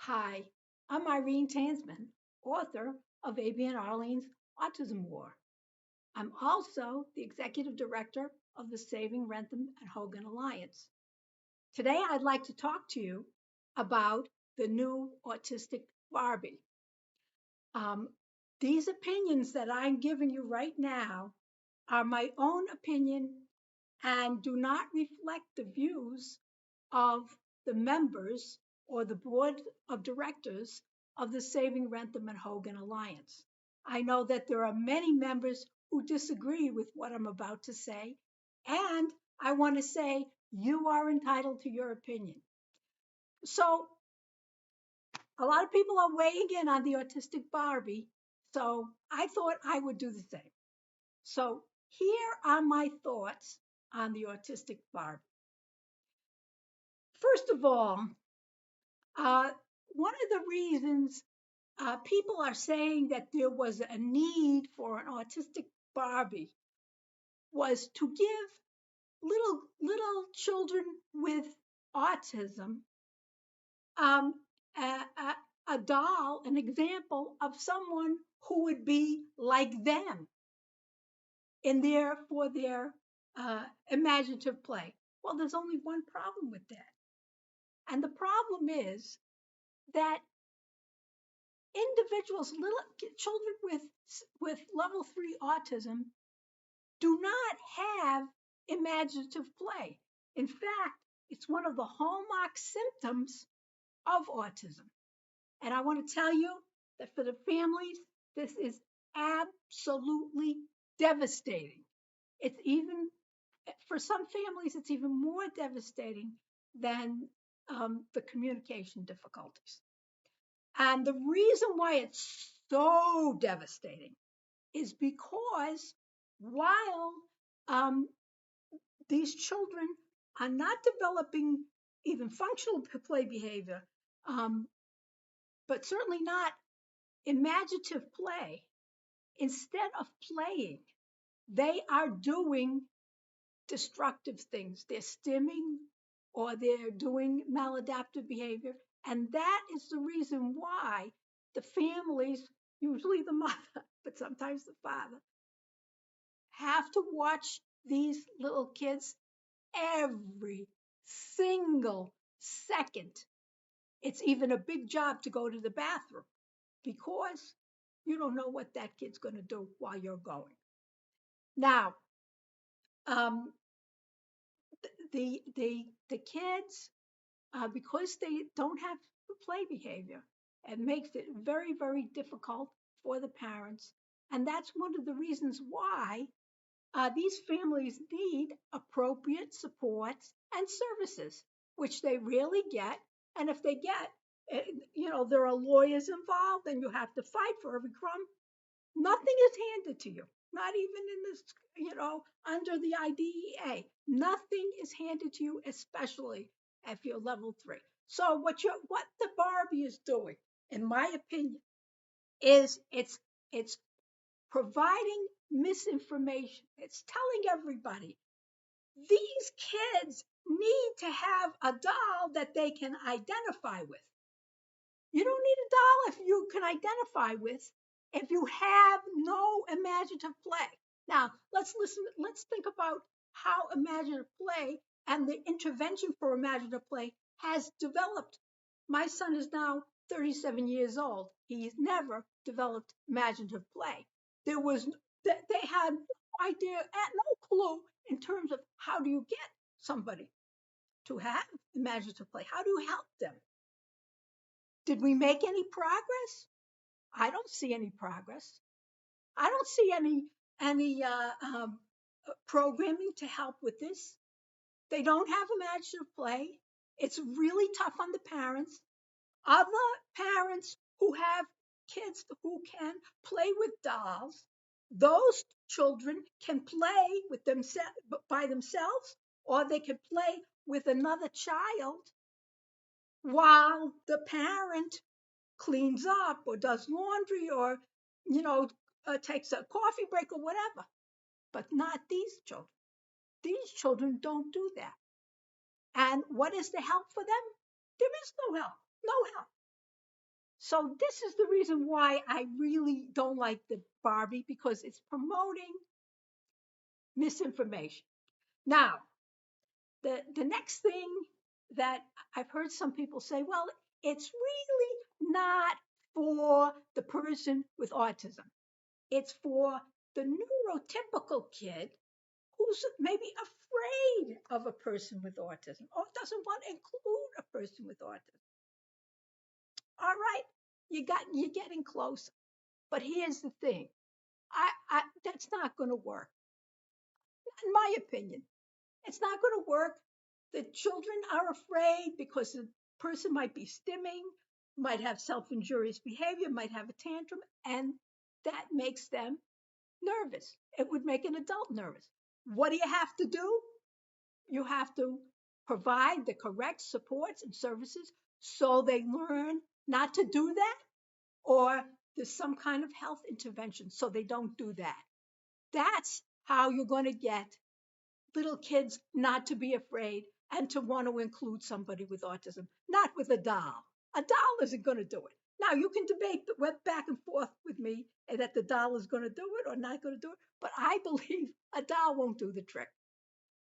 Hi, I'm Irene Tansman, author of A.B. and Arlene's Autism War. I'm also the executive director of the Saving Rentham and Hogan Alliance. Today, I'd like to talk to you about the new Autistic Barbie. Um, these opinions that I'm giving you right now are my own opinion and do not reflect the views of the members or the board of directors of the Saving Rentham and Hogan Alliance. I know that there are many members who disagree with what I'm about to say, and I want to say you are entitled to your opinion. So, a lot of people are weighing in on the Autistic Barbie, so I thought I would do the same. So, here are my thoughts on the Autistic Barbie. First of all, uh, one of the reasons people are saying that there was a need for an autistic Barbie was to give little children with autism um, a, a doll, an example of someone who would be like them in their for their imaginative play. Well, there's only one problem with that, and the problem is that individuals, little children with level 3 autism, do not have imaginative play. In fact, it's one of the hallmark symptoms of autism. And I want to tell you that for the families, this is absolutely devastating. It's even, for some families, it's even more devastating than the communication difficulties. And the reason why it's so devastating is because while um, these children are not developing even functional play behavior, um, but certainly not imaginative play, instead of playing, they are doing destructive things. They're stimming or they're doing maladaptive behavior. And that is the reason why the families, usually the mother, but sometimes the father, have to watch these little kids every single second. It's even a big job to go to the bathroom because you don't know what that kid's going to do while you're going. Now, um, the kids, because they don't have play behavior, it makes it very, very difficult for the parents. And that's one of the reasons why these families need appropriate supports and services, which they rarely get. And if they get, there are lawyers involved and you have to fight for every crumb. Nothing is handed to you, not even in this, under the IDEA. Nothing is handed to you, especially if you're level 3. So what the Barbie is doing, in my opinion, is it's providing misinformation. It's telling everybody these kids need to have a doll that they can identify with. You don't need a doll if you can identify with, if you have no imaginative play. Now, let's think about how imaginative play and the intervention for imaginative play has developed. My son is now 37 years old. He's never developed imaginative play. There was they had no idea, no clue in terms of how do you get somebody to have imaginative play? How do you help them? Did we make any progress? I don't see any progress. I don't see any programming to help with this. They don't have imaginative play. It's really tough on the parents. Other parents who have kids who can play with dolls, those children can play with themselves by themselves, or they can play with another child while the parent cleans up or does laundry or, you know, takes a coffee break or whatever. But not these children. These children don't do that. And what is the help for them? There is no help. No help. So this is the reason why I really don't like the Barbie, because it's promoting misinformation. Now, the next thing that I've heard some people say, well, it's really not for the person with autism. It's for the neurotypical kid who's maybe afraid of a person with autism or doesn't want to include a person with autism. All right, you're getting close. But here's the thing. That's not going to work, in my opinion. It's not going to work. The children are afraid because the person might be stimming, might have self-injurious behavior, might have a tantrum, and that makes them nervous. It would make an adult nervous. What do you have to do? You have to provide the correct supports and services so they learn not to do that, or there's some kind of health intervention so they don't do that. That's how you're going to get little kids not to be afraid and to want to include somebody with autism, not with a doll. A doll isn't going to do it. Now, you can debate back and forth with me that the doll is going to do it or not going to do it, but I believe a doll won't do the trick.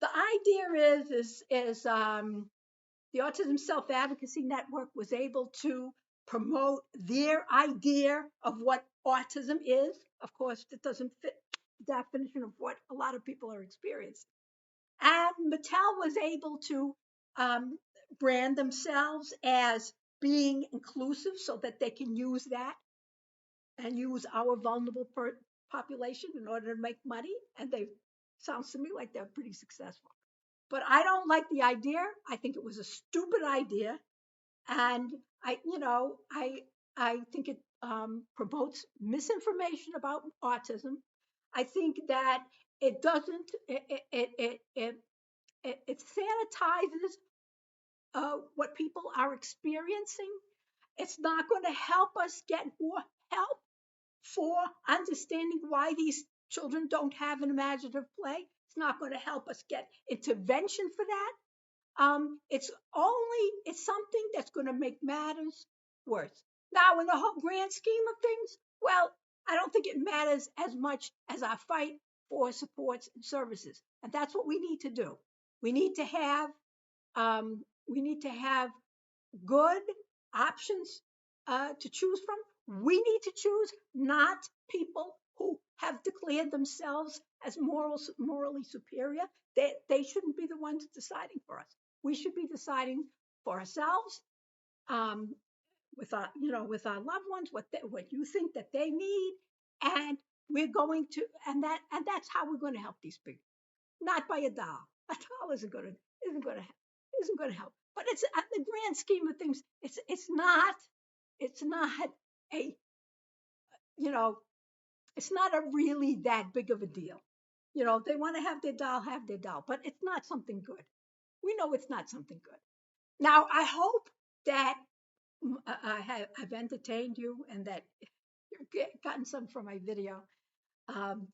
The idea is the Autism Self Advocacy Network was able to promote their idea of what autism is. Of course, it doesn't fit the definition of what a lot of people are experiencing. And Mattel was able to um, brand themselves as being inclusive so that they can use that and use our vulnerable population in order to make money. And they sounds to me like they're pretty successful. But I don't like the idea. I think it was a stupid idea, and I think it promotes misinformation about autism. I think that it doesn't it sanitizes what people are experiencing. It's not going to help us get more help for understanding why these children don't have an imaginative play. It's not going to help us get intervention for that. It's something that's going to make matters worse. Now, in the whole grand scheme of things, well, I don't think it matters as much as our fight for supports and services, and that's what we need to do. We need to have we need to have good options to choose from. We need to choose, not people who have declared themselves as morally superior. They shouldn't be the ones deciding for us. We should be deciding for ourselves, um, with our loved ones, what you think that they need, and we're going to, and that's how we're going to help these people, not by a doll. A doll isn't going to help. But it's at the grand scheme of things, it's not a you know it's not a really that big of a deal. They want to have their doll, but it's not something good. We know it's not something good. Now, I hope that I've entertained you and that you've gotten some from my video.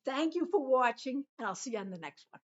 Thank you for watching, and I'll see you on the next one.